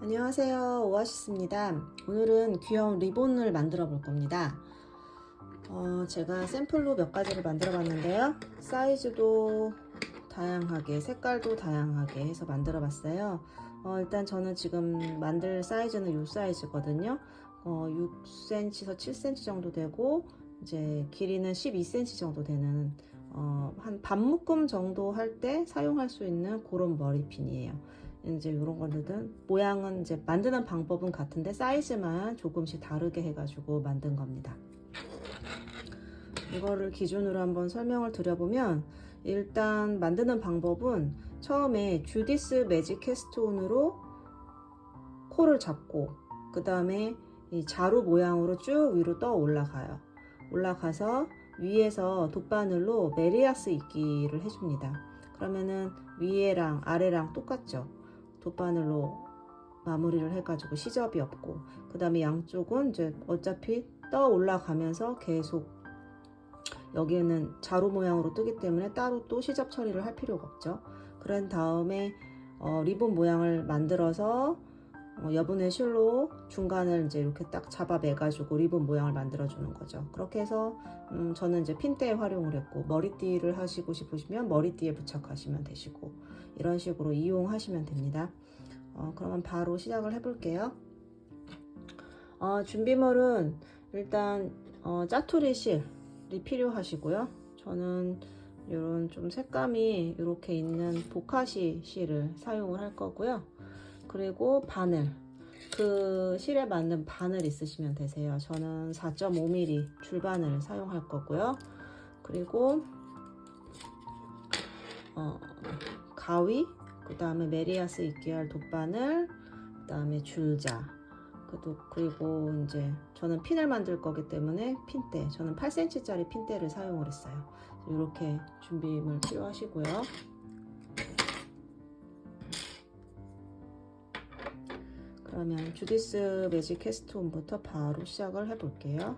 안녕하세요, 오아시스입니다. 오늘은 귀여운 리본을 만들어 볼 겁니다. 제가 샘플로 몇 가지를 만들어 봤는데요. 사이즈도 다양하게, 색깔도 다양하게 해서 만들어 봤어요. 일단 저는 지금 만들 사이즈는 이 사이즈거든요. 6cm에서 7cm 정도 되고, 이제 길이는 12cm 정도 되는 한 반묶음 정도 할 때 사용할 수 있는 그런 머리핀이에요. 이제 이런 거는 모양은 이제 만드는 방법은 같은데 사이즈만 조금씩 다르게 해가지고 만든 겁니다. 이거를 기준으로 한번 설명을 드려보면, 일단 만드는 방법은 처음에 주디스 매직 캐스트온으로 코를 잡고 그 다음에 이 자루 모양으로 쭉 위로 떠 올라가요. 올라가서 위에서 돗바늘로 메리아스 입기를 해줍니다. 그러면은 위에랑 아래랑 똑같죠. 돗바늘로 마무리를 해가지고 시접이 없고, 그 다음에 양쪽은 이제 어차피 떠 올라가면서 계속 여기는 자루 모양으로 뜨기 때문에 따로 또 시접 처리를 할 필요가 없죠. 그런 다음에 리본 모양을 만들어서 여분의 실로 중간을 이제 이렇게 딱 잡아 매가지고 리본 모양을 만들어 주는 거죠. 그렇게 해서 저는 이제 핀대에 활용을 했고, 머리띠를 하시고 싶으시면 머리띠에 부착하시면 되시고, 이런 식으로 이용하시면 됩니다. 그러면 바로 시작을 해 볼게요. 준비물은 일단 짜투리 실이 필요하시고요. 저는 이런 좀 색감이 이렇게 있는 보카시 실을 사용을 할 거고요. 그리고 바늘, 그 실에 맞는 바늘 있으시면 되세요. 저는 4.5mm 줄바늘 사용할 거고요. 그리고 가위, 그 다음에 메리아스 입기할 돗바늘, 그 다음에 줄자, 그리고 이제 저는 핀을 만들 거기 때문에 핀대, 저는 8cm짜리 핀대를 사용을 했어요. 이렇게 준비물 필요하시고요. 그러면 주디스 매직 캐스트온부터 바로 시작을 해 볼게요.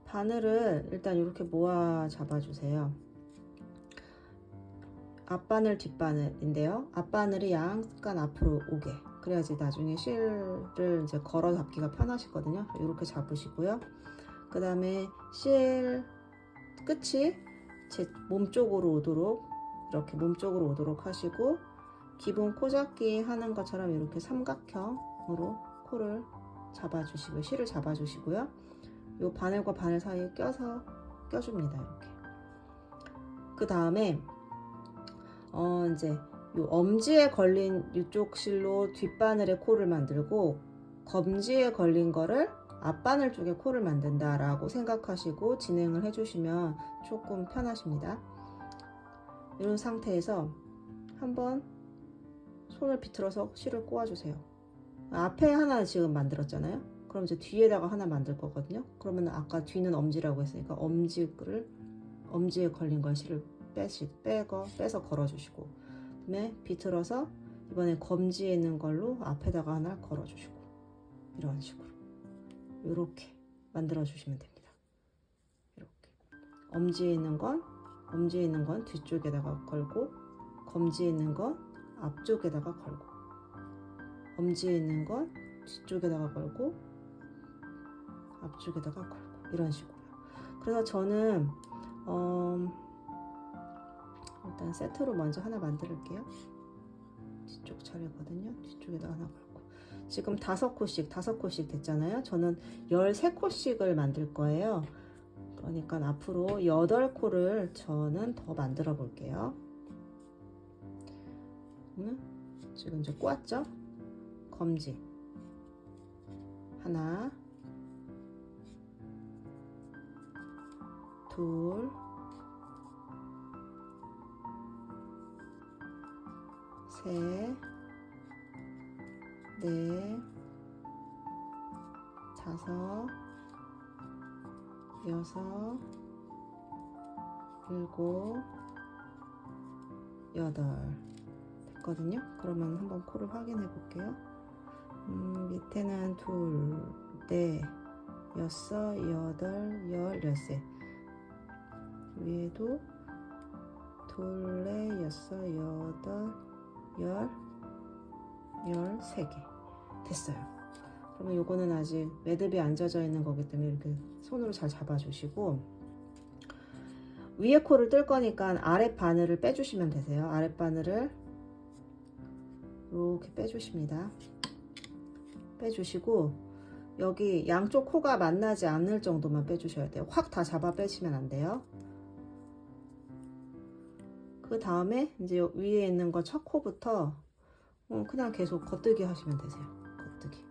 바늘을 일단 이렇게 모아 잡아주세요. 앞바늘 뒷바늘인데요. 앞바늘이 약간 앞으로 오게, 그래야지 나중에 실을 이제 걸어 잡기가 편하시거든요. 이렇게 잡으시고요. 그 다음에 실 끝이 제 몸쪽으로 오도록, 이렇게 몸쪽으로 오도록 하시고, 기본 코 잡기 하는 것처럼 이렇게 삼각형으로 코를 잡아주시고 실을 잡아주시고요. 이 바늘과 바늘 사이에 껴줍니다. 이렇게. 그 다음에 이제 요 엄지에 걸린 이쪽 실로 뒷바늘에 코를 만들고, 검지에 걸린 거를 앞바늘 쪽에 코를 만든다 라고 생각하시고 진행을 해주시면 조금 편하십니다. 이런 상태에서 한번 손을 비틀어서 실을 꼬아주세요. 앞에 하나 지금 만들었잖아요. 그럼 이제 뒤에다가 하나 만들 거거든요. 그러면 아까 뒤는 엄지라고 했으니까 엄지에 걸린 걸 실을 빼서 걸어주시고, 그다음에 비틀어서 이번에 검지에 있는 걸로 앞에다가 하나 걸어주시고, 이런 식으로 이렇게 만들어 주시면 됩니다. 이렇게 엄지에 있는 건 뒤쪽에다가 걸고, 검지에 있는 건 앞쪽에다가 걸고, 엄지에 있는 건 뒤쪽에다가 걸고, 앞쪽에다가 걸고, 이런 식으로. 그래서 저는 일단 세트로 먼저 하나 만들게요. 뒤쪽 차례거든요. 뒤쪽에다 하나 걸고. 지금 5코씩 됐잖아요. 저는 13코씩을 만들 거예요. 그러니까 앞으로 8코를 저는 더 만들어 볼게요. 지금 이제 꼬았죠? 검지 하나, 둘, 셋, 넷, 다섯, 여섯, 일곱, 여덟 됐거든요. 그러면 한번 코를 확인해 볼게요. 밑에는 둘, 넷, 여섯, 여덟, 열, 열셋. 위에도 둘, 넷, 여섯, 여덟, 13개 됐어요. 그러면 요거는 아직 매듭이 안 젖어 있는 거기 때문에 이렇게 손으로 잘 잡아주시고, 위에 코를 뜰 거니까 아랫 바늘을 빼주시면 되세요. 아랫 바늘을 이렇게 빼주십니다. 빼주시고 여기 양쪽 코가 만나지 않을 정도만 빼주셔야 돼요. 확 다 잡아 빼시면 안 돼요. 그 다음에 이제 위에 있는 거 첫 코부터 그냥 계속 겉뜨기 하시면 되세요. 겉뜨기.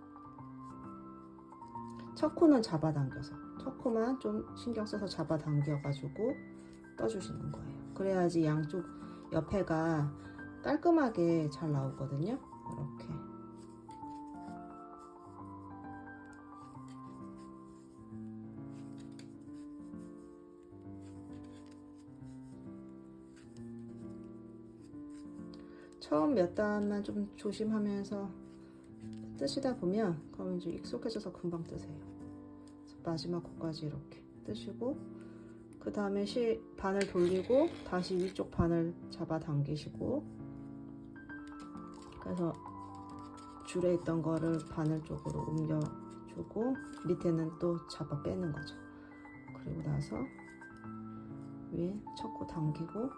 첫 코는 잡아당겨서, 첫 코만 좀 신경 써서 잡아당겨 가지고 떠주시는 거예요. 그래야지 양쪽 옆에가 깔끔하게 잘 나오거든요. 이렇게. 처음 몇 단만 좀 조심하면서 뜨시다 보면 그러면 이제 익숙해져서 금방 뜨세요. 마지막 코까지 이렇게 뜨시고, 그 다음에 바늘 돌리고 다시 위쪽 바늘 잡아 당기시고, 그래서 줄에 있던 거를 바늘 쪽으로 옮겨주고 밑에는 또 잡아 빼는 거죠. 그리고 나서 위에 첫 코 당기고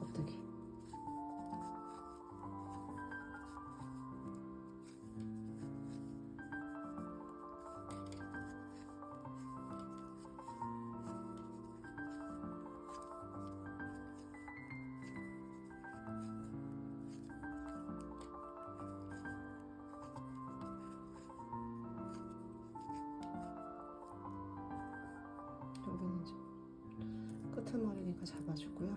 겉뜨기. 여기는 이제 끄트머리니까 잡아주고요.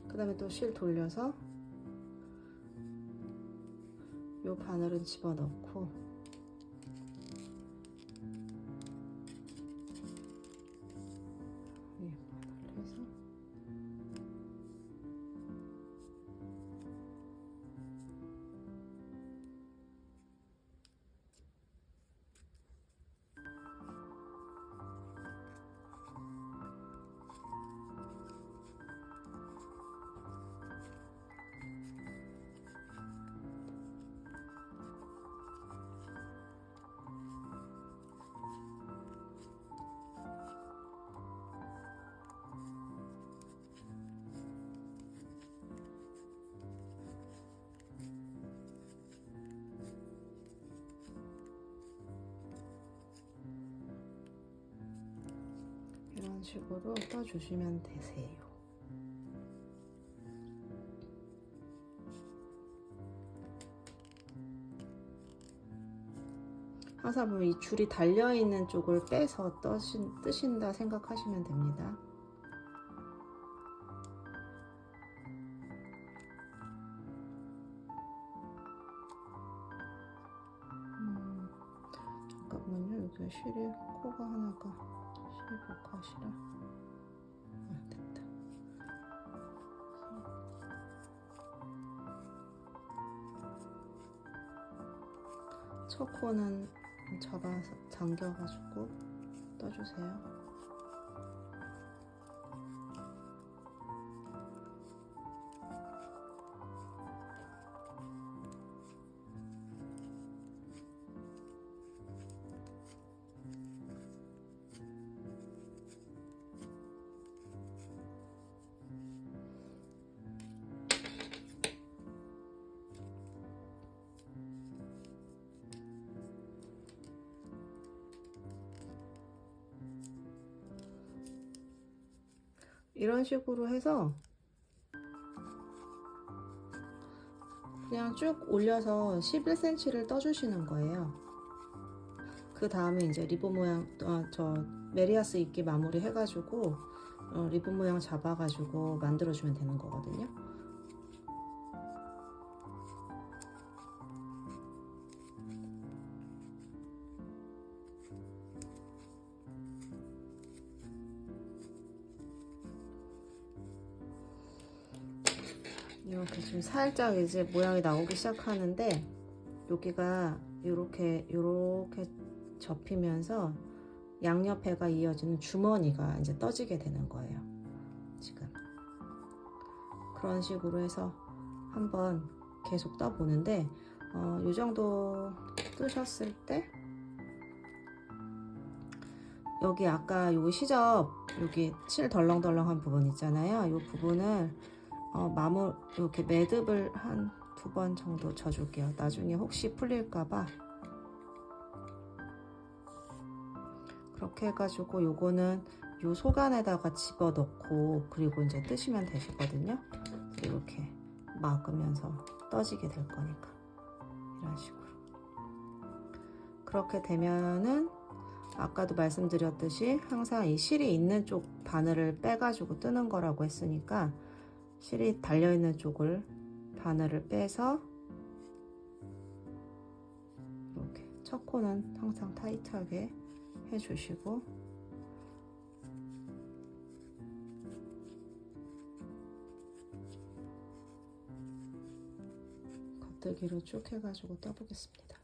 그 다음에 또 실 돌려서 요 바늘은 집어넣고, 예, 바늘을 해서 이런 식으로 떠주시면 되세요. 항상 보면 이 줄이 달려있는 쪽을 빼서 뜨신다 생각하시면 됩니다. 잠깐만요. 여기 실이 코가 하나가 실복하시라. 됐다. 첫 코는 잡아서 당겨가지고 떠주세요. 이런 식으로 해서 그냥 쭉 올려서 11cm를 떠주시는 거예요. 그 다음에 이제 리본 모양, 저 메리아스 입기 마무리 해가지고 리본 모양 잡아가지고 만들어주면 되는 거거든요. 이렇게 좀 살짝 이제 모양이 나오기 시작하는데, 여기가 요렇게 접히면서 양옆에가 이어지는 주머니가 이제 떠지게 되는 거예요. 지금. 그런 식으로 해서 한번 계속 떠보는데 이 정도 뜨셨을 때 여기 아까 요 시접 여기 실 덜렁덜렁한 부분 있잖아요. 이 부분을 이렇게 매듭을 한 2번 정도 쳐줄게요. 나중에 혹시 풀릴까봐. 그렇게 해가지고 요거는 요 속안에다가 집어넣고 그리고 이제 뜨시면 되시거든요. 이렇게 막으면서 떠지게 될 거니까 이런 식으로. 그렇게 되면은 아까도 말씀드렸듯이 항상 이 실이 있는 쪽 바늘을 빼가지고 뜨는 거라고 했으니까 실이 달려있는 쪽을 바늘을 빼서 이렇게 첫 코는 항상 타이트하게 해주시고 겉뜨기로 쭉 해가지고 떠보겠습니다.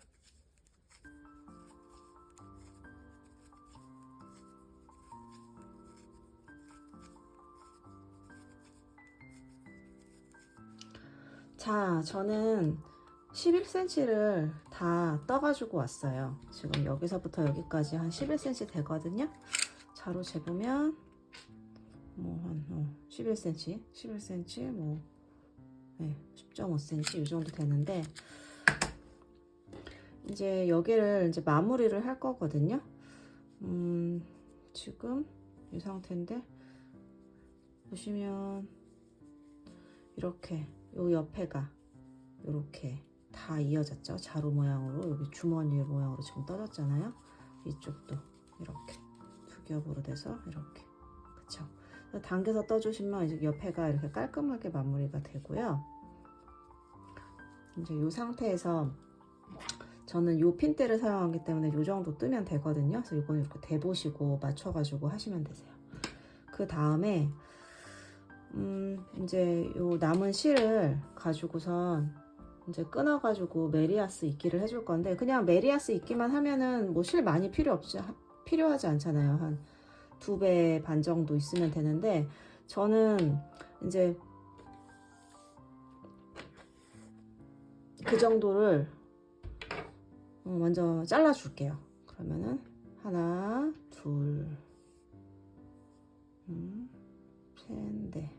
자, 저는 11cm를 다 떠가지고 왔어요. 지금 여기서부터 여기까지 한 11cm 되거든요. 자로 재보면 한 11cm, 11cm, 뭐 10.5cm 이 정도 되는데 이제 여기를 이제 마무리를 할 거거든요. 지금 이 상태인데 보시면 이렇게 요 옆에가 이렇게 다 이어졌죠. 자루 모양으로 여기 주머니 모양으로 지금 떠졌잖아요. 이쪽도 이렇게 두 겹으로 돼서 이렇게 그쵸. 당겨서 떠주시면 이제 옆에가 이렇게 깔끔하게 마무리가 되고요. 이제 이 상태에서 저는 요 핀대를 사용하기 때문에 요 정도 뜨면 되거든요. 그래서 이거는 이렇게 대보시고 맞춰가지고 하시면 되세요. 그 다음에 이제 요 남은 실을 가지고선 이제 끊어가지고 메리아스 입기를 해줄 건데 그냥 메리아스 입기만 하면은 뭐 실 많이 필요하지 않잖아요. 한 2배 반 정도 있으면 되는데 저는 이제 그 정도를 먼저 잘라 줄게요. 그러면은 하나, 둘, 셋, 넷.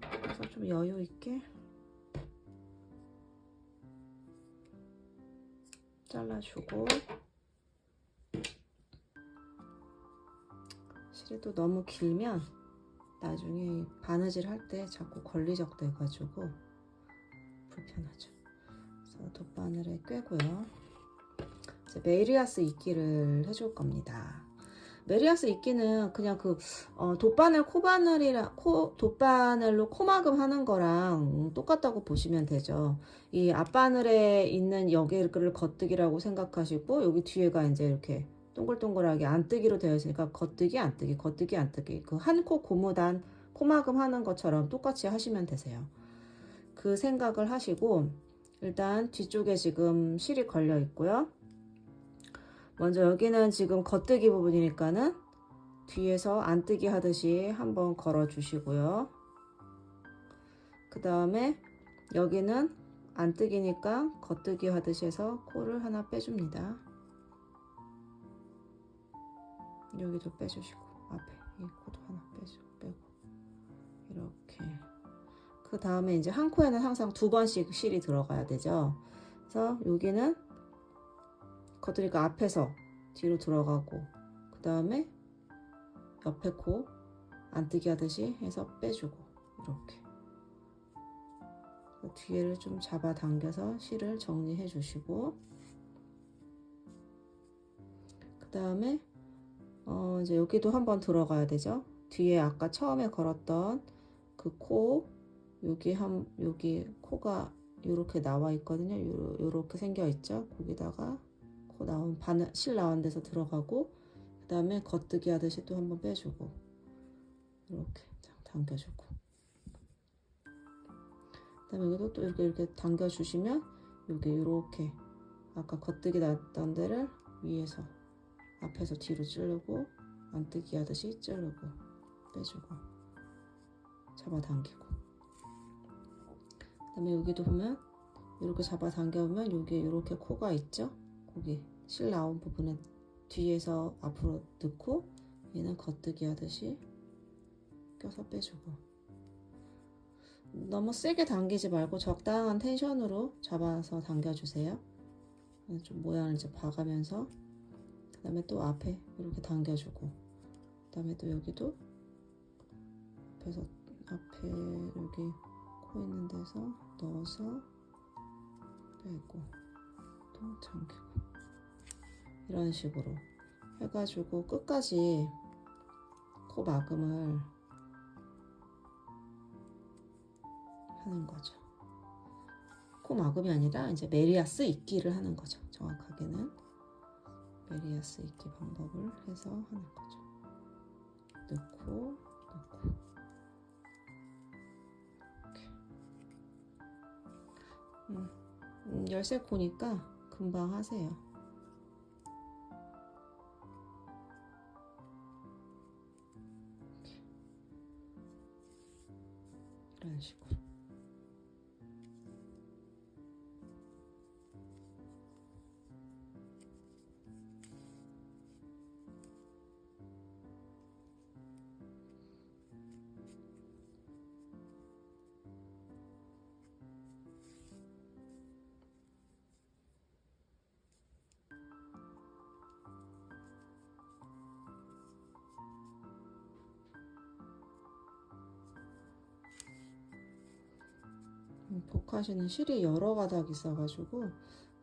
그래서 좀 여유 있게 잘라주고 실이 또 너무 길면 나중에 바느질 할 때 자꾸 걸리적 돼가지고 불편하죠. 그래서 돗바늘에 꿰고요. 이제 메리아스 입기를 해줄 겁니다. 메리아스 입기는 그냥 그 돗바늘 돗바늘로 코막음 하는 거랑 똑같다고 보시면 되죠. 이 앞바늘에 있는 여기를 겉뜨기라고 생각하시고 여기 뒤에가 이제 이렇게 동글동글하게 안뜨기로 되어 있으니까 겉뜨기 안뜨기 겉뜨기 안뜨기 그 한 코 고무단 코막음 하는 것처럼 똑같이 하시면 되세요. 그 생각을 하시고 일단 뒤쪽에 지금 실이 걸려 있고요. 먼저 여기는 지금 겉뜨기 부분이니까는 뒤에서 안뜨기 하듯이 한번 걸어 주시고요. 그 다음에 여기는 안뜨기니까 겉뜨기 하듯이 해서 코를 하나 빼줍니다. 여기도 빼주시고 앞에 이 코도 하나 빼고 이렇게. 그 다음에 이제 한 코에는 항상 2번씩 실이 들어가야 되죠. 그래서 여기는 겉뜨기가 앞에서 뒤로 들어가고 그 다음에 옆에 코 안뜨기 하듯이 해서 빼주고 이렇게 뒤에를 좀 잡아 당겨서 실을 정리해 주시고 그 다음에 이제 여기도 한번 들어가야 되죠. 뒤에 아까 처음에 걸었던 그 코 여기 코가 이렇게 나와 있거든요. 요렇게 생겨 있죠. 거기다가 코 나온 실 나온 데서 들어가고 그 다음에 겉뜨기 하듯이 또 한번 빼주고 이렇게 당겨주고 그 다음에 여기도 또 이렇게 당겨주시면 여기 이렇게 아까 겉뜨기 났던 데를 위에서 앞에서 뒤로 찌르고 안뜨기 하듯이 찌르고 빼주고 잡아당기고, 그 다음에 여기도 보면 이렇게 잡아당겨보면 여기에 이렇게 코가 있죠. 거기 실 나온 부분에 뒤에서 앞으로 넣고 얘는 겉뜨기 하듯이 껴서 빼주고, 너무 세게 당기지 말고 적당한 텐션으로 잡아서 당겨주세요. 좀 모양을 이제 봐가면서, 그 다음에 또 앞에 이렇게 당겨주고, 그 다음에 또 여기도 앞에서 앞에 여기 코 있는 데서 넣어서 빼고 또 당기고, 이런 식으로 해가지고 끝까지 코 막음을 하는 거죠. 코 막음이 아니라 이제 메리아스 입기를 하는 거죠. 정확하게는 메리아스 입기 방법을 해서 하는 거죠. 넣고 이렇게. 열쇠 코니까 금방 하세요. 이런 식으로. 복화시는 실이 여러 가닥 있어가지고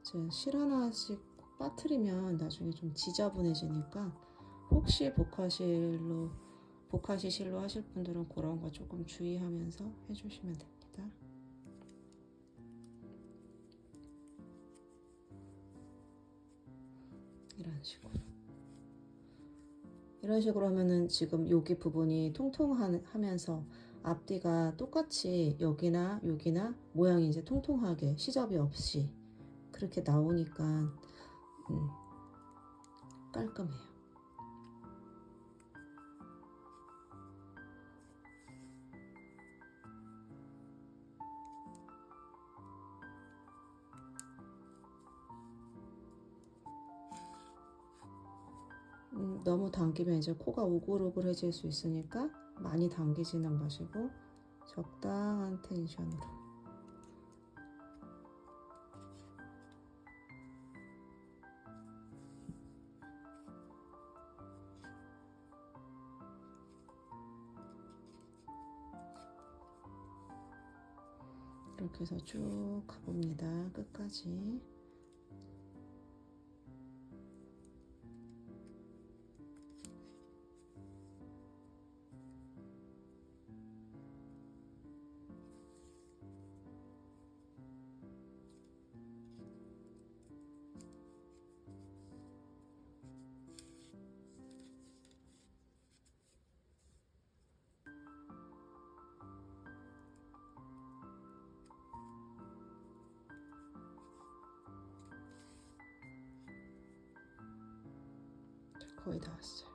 이제 실 하나씩 빠뜨리면 나중에 좀 지저분해지니까, 혹시 복화시 실로 하실 분들은 그런 거 조금 주의하면서 해주시면 됩니다. 이런 식으로 하면은 지금 여기 부분이 통통하면서 앞뒤가 똑같이 여기나 여기나 모양이 이제 통통하게 시접이 없이 그렇게 나오니까 깔끔해요. 너무 당기면 이제 코가 오글오글해질 수 있으니까 많이 당기지는 마시고 적당한 텐션으로. 이렇게 해서 쭉 가봅니다. 끝까지. 거의 다 왔어요.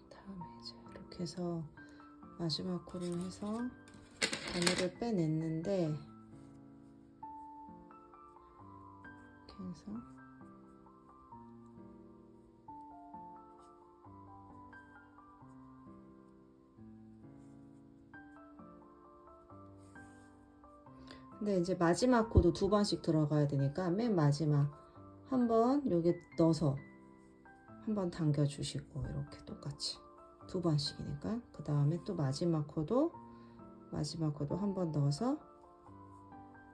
이렇게 하고 이제 이렇게 해서 마지막 코를 해서 바늘을 빼냈는데, 이렇게 해서 근데 이제 마지막 코도 2번씩 들어가야 되니까 맨 마지막 한번 여기 넣어서 한번 당겨 주시고, 이렇게 똑같이 2번씩이니까 그 다음에 또 마지막 코도 한 번 넣어서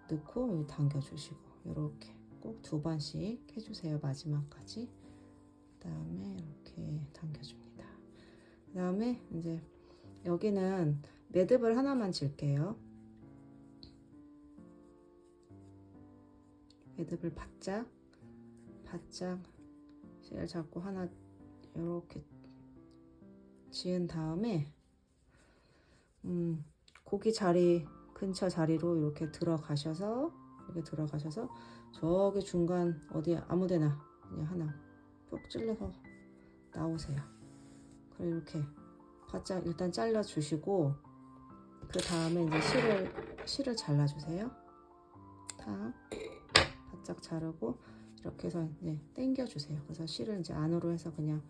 넣고 여기 당겨주시고 이렇게 꼭 2번씩 해주세요. 마지막까지. 그 다음에 이렇게 당겨줍니다. 그 다음에 이제 여기는 매듭을 하나만 질게요. 매듭을 바짝 실 잡고 하나 이렇게 지은 다음에 고기 자리 근처 자리로 이렇게 들어가셔서 저기 중간 어디 아무데나 그냥 하나 푹 찔러서 나오세요. 그리고 이렇게 바짝 일단 잘라 주시고 그 다음에 이제 실을 잘라 주세요. 다 바짝 자르고 이렇게 해서 이제 당겨 주세요. 그래서 실을 이제 안으로 해서 그냥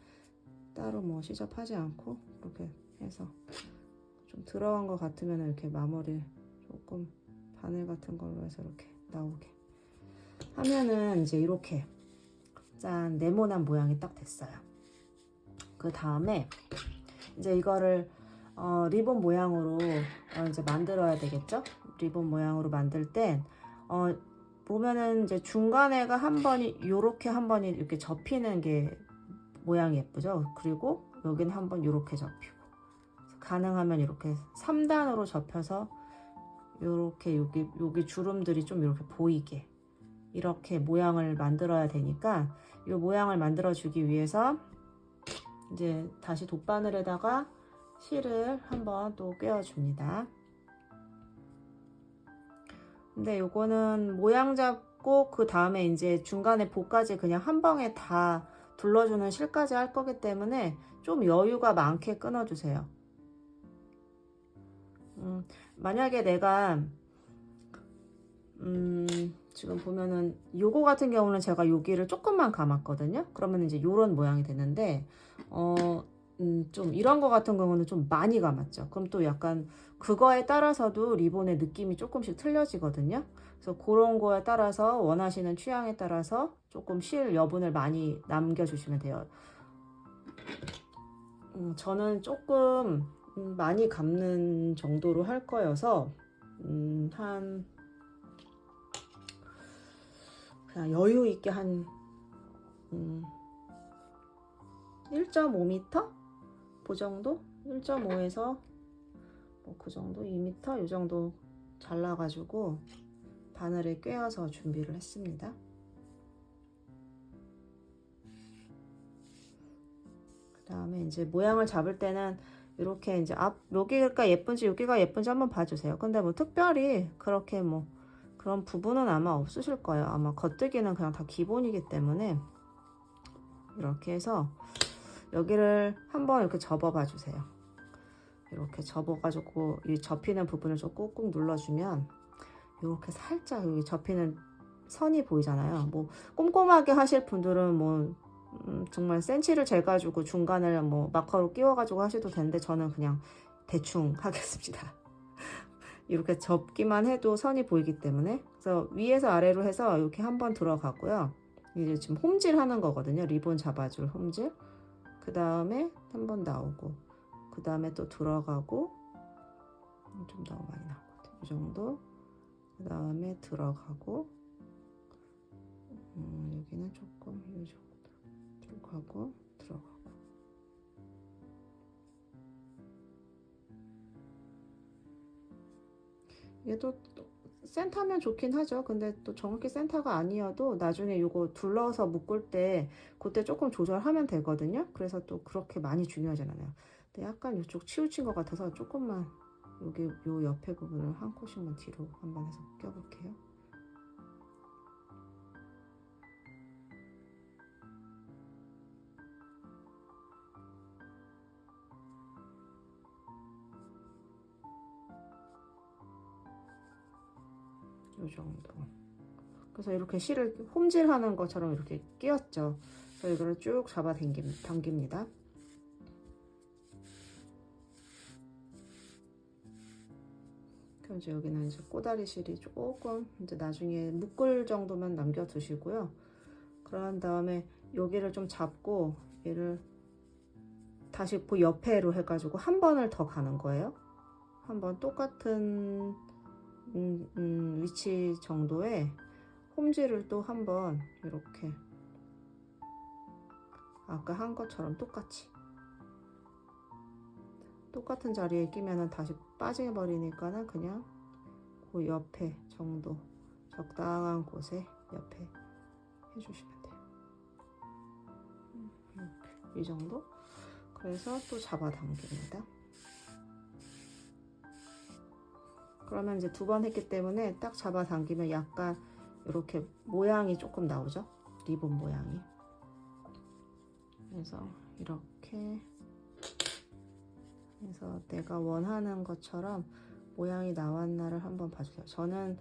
따로 뭐 시접하지 않고 이렇게 해서 좀 들어간 것 같으면 이렇게 마무리 조금 바늘 같은 걸로 해서 이렇게 나오게 하면은 이제 이렇게 짠 네모난 모양이 딱 됐어요. 그 다음에 이제 이거를 리본 모양으로 이제 만들어야 되겠죠? 리본 모양으로 만들 땐 보면은 이제 중간에가 한 번이 요렇게 한 번이 이렇게 접히는 게 모양이 예쁘죠? 그리고 여기는 한 번 요렇게 접히고 가능하면 이렇게 3단으로 접혀서 요렇게 여기 주름들이 좀 이렇게 보이게 이렇게 모양을 만들어야 되니까 이 모양을 만들어 주기 위해서 이제 다시 돗바늘에다가 실을 한번 또 꿰어 줍니다. 근데 요거는 모양 잡고 그 다음에 이제 중간에 복까지 그냥 한 방에 다 둘러주는 실까지 할 거기 때문에 좀 여유가 많게 끊어주세요. 만약에 내가 지금 보면은 요거 같은 경우는 제가 여기를 조금만 감았거든요. 그러면 이제 요런 모양이 되는데 좀 이런 거 같은 경우는 좀 많이 감았죠. 그럼 또 약간 그거에 따라서도 리본의 느낌이 조금씩 틀려지거든요. 그래서 그런 거에 따라서 원하시는 취향에 따라서 조금 실 여분을 많이 남겨주시면 돼요. 저는 조금 많이 감는 정도로 할 거여서 한 그냥 여유 있게 한 1.5m? 그 정도? 1.5에서 뭐 그 정도? 2m? 이 정도 잘라가지고 바늘에 꿰어서 준비를 했습니다. 그 다음에 이제 모양을 잡을 때는 이렇게 이제 여기가 예쁜지 여기가 예쁜지 한번 봐주세요. 근데 뭐 특별히 그렇게 뭐 그런 부분은 아마 없으실 거예요. 아마 겉뜨기는 그냥 다 기본이기 때문에 이렇게 해서 여기를 한번 이렇게 접어봐 주세요. 이렇게 접어가지고 이 접히는 부분을 좀 꾹꾹 눌러주면 이렇게 살짝 여기 접히는 선이 보이잖아요. 뭐 꼼꼼하게 하실 분들은 뭐 정말 센치를 재가지고 중간을 뭐 마커로 끼워가지고 하셔도 되는데 저는 그냥 대충 하겠습니다. 이렇게 접기만 해도 선이 보이기 때문에 그래서 위에서 아래로 해서 이렇게 한번 들어가고요. 이제 지금 홈질 하는 거거든요. 리본 잡아줄 홈질. 그 다음에 한번 나오고 그 다음에 또 들어가고 좀 너무 많이 나온 것 같아요. 이 정도. 그 다음에 들어가고 여기는 조금 이 정도 들어가고 들어가고 얘도 센터면 좋긴 하죠. 근데 또 정확히 센터가 아니어도 나중에 이거 둘러서 묶을 때 그때 조금 조절하면 되거든요. 그래서 또 그렇게 많이 중요하진 않아요. 근데 약간 이쪽 치우친 것 같아서 조금만 여기 요 옆에 부분을 한 컷씩만 뒤로 한번 해서 껴볼게요. 이 정도. 그래서 이렇게 실을 홈질하는 것처럼 이렇게 끼웠죠. 그래서 이거를 쭉 잡아 당깁니다. 그럼 이제 여기는 이제 꼬다리 실이 조금 이제 나중에 묶을 정도만 남겨두시고요. 그런 다음에 여기를 좀 잡고 얘를 다시 그 옆에로 해가지고 한 번을 더 가는 거예요. 한 번 똑같은 위치 정도에 홈질을 또 한번 이렇게 아까 한 것처럼 똑같은 자리에 끼면은 다시 빠져버리니까는 그냥 그 옆에 정도 적당한 곳에 옆에 해주시면 돼요. 이렇게 이 정도. 그래서 또 잡아당깁니다. 그러면 이제 2번 했기 때문에 딱 잡아당기면 약간 이렇게 모양이 조금 나오죠? 리본 모양이. 그래서 이렇게 해서 내가 원하는 것처럼 모양이 나왔나를 한번 봐주세요. 저는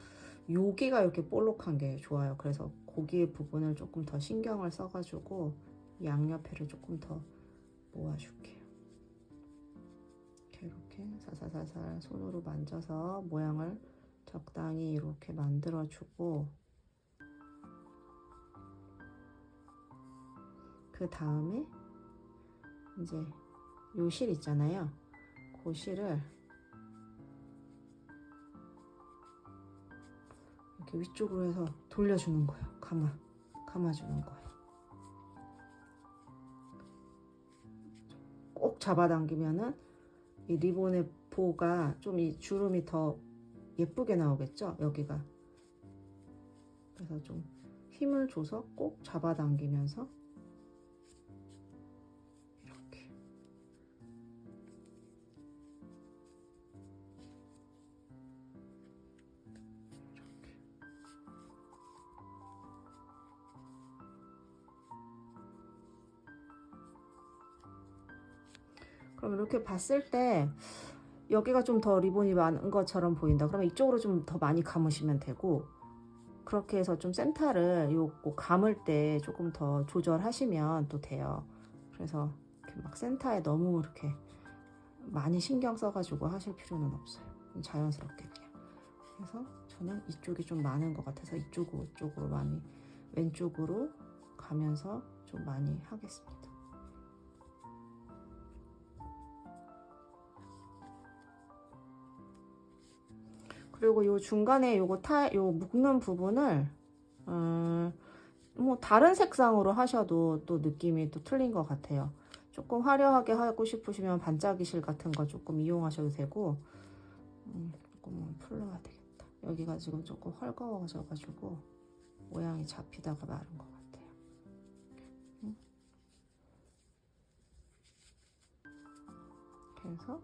여기가 이렇게 볼록한 게 좋아요. 그래서 고기 부분을 조금 더 신경을 써가지고 양옆에를 조금 더 모아줄게요. 이렇게 살살살살 손으로 만져서 모양을 적당히 이렇게 만들어주고, 그 다음에 이제 요 실 있잖아요. 그 실을 이렇게 위쪽으로 해서 돌려주는 거예요. 감아주는 거예요. 꼭 잡아당기면은 이 리본의 보가 좀 이 주름이 더 예쁘게 나오겠죠? 여기가. 그래서 좀 힘을 줘서 꼭 잡아당기면서 이렇게. 그럼 이렇게 봤을 때 여기가 좀 더 리본이 많은 것처럼 보인다. 그러면 이쪽으로 좀 더 많이 감으시면 되고, 그렇게 해서 좀 센터를 요거 감을 때 조금 더 조절하시면 또 돼요. 그래서 이렇게 막 센터에 너무 이렇게 많이 신경 써가지고 하실 필요는 없어요. 자연스럽게 그냥. 그래서 저는 이쪽이 좀 많은 것 같아서 이쪽으로 많이 왼쪽으로 가면서 좀 많이 하겠습니다. 그리고 요 중간에 요 묶는 부분을 뭐 다른 색상으로 하셔도 또 느낌이 또 틀린 것 같아요. 조금 화려하게 하고 싶으시면 반짝이 실 같은 거 조금 이용하셔도 되고, 조금만 풀러야 되겠다. 여기가 지금 조금 헐거워져가지고 모양이 잡히다가 마른 것 같아요. 그래서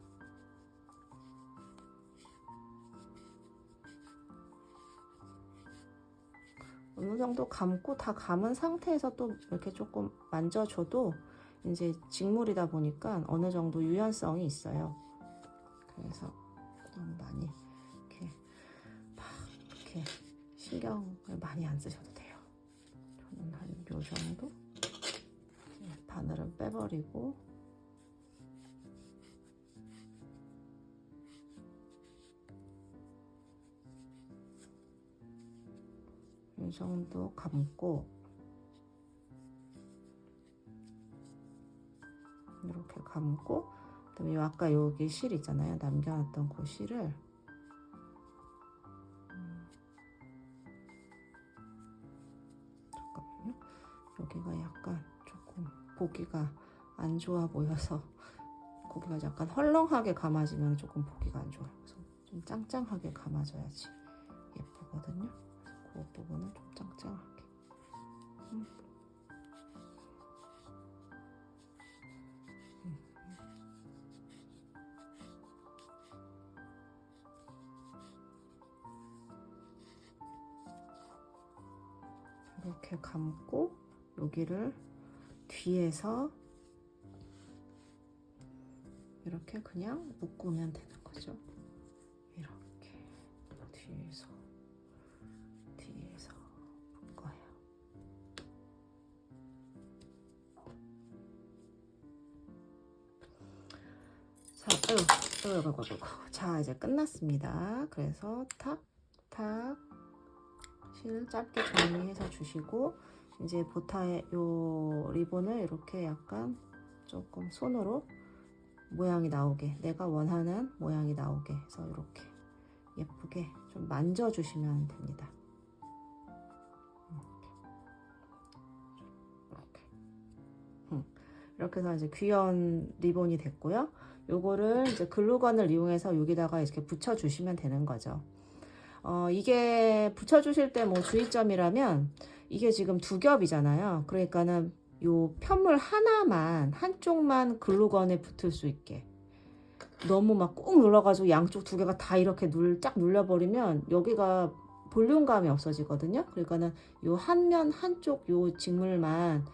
어느 정도 감고 다 감은 상태에서 또 이렇게 조금 만져줘도 이제 직물이다 보니까 어느 정도 유연성이 있어요. 그래서 너무 많이 이렇게 막 이렇게 신경을 많이 안 쓰셔도 돼요. 저는 한 요 정도 바늘은 빼버리고, 이 정도 감고 이렇게 감고, 그다음에 아까 여기 실 있잖아요. 남겨놨던 그 실을 잠깐만요. 여기가 약간 조금 보기가 안 좋아 보여서 고기가 약간 헐렁하게 감아지면 조금 보기가 안 좋아요. 그래서 좀 짱짱하게 감아줘야지 예쁘거든요. 그래서 그 부분은 좀 짱짱하게. 이렇게 감고 여기를 뒤에서 이렇게 그냥 묶으면 되는 거죠. 이렇게 뒤에서 묶어요. 자, 이제 끝났습니다. 그래서 탁탁 실 짧게 정리해서 주시고, 이제 보타의 요 리본을 이렇게 약간 조금 손으로 모양이 나오게, 내가 원하는 모양이 나오게 해서 이렇게 예쁘게 좀 만져주시면 됩니다. 이렇게 해서 이제 귀여운 리본이 됐고요. 요거를 이제 글루건을 이용해서 여기다가 이렇게 붙여주시면 되는 거죠. 이게 붙여주실 때 뭐 주의점이라면 이게 지금 두 겹이잖아요. 그러니까는 요 편물 하나만 한쪽만 글루건에 붙을 수 있게 너무 막 꾹 눌러가지고 양쪽 두 개가 다 이렇게 쫙 눌려버리면 여기가 볼륨감이 없어지거든요. 그러니까는 요 한 면 한쪽 요 직물만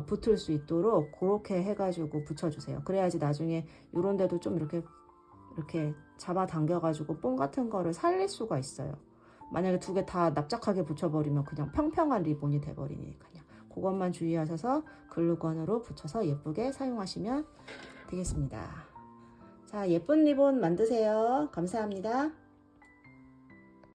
붙을 수 있도록 그렇게 해가지고 붙여주세요. 그래야지 나중에 요런 데도 좀 이렇게 잡아당겨 가지고 뽕 같은 거를 살릴 수가 있어요. 만약에 두 개 다 납작하게 붙여버리면 그냥 평평한 리본이 돼버리니까요. 그것만 주의하셔서 글루건으로 붙여서 예쁘게 사용하시면 되겠습니다. 자, 예쁜 리본 만드세요. 감사합니다.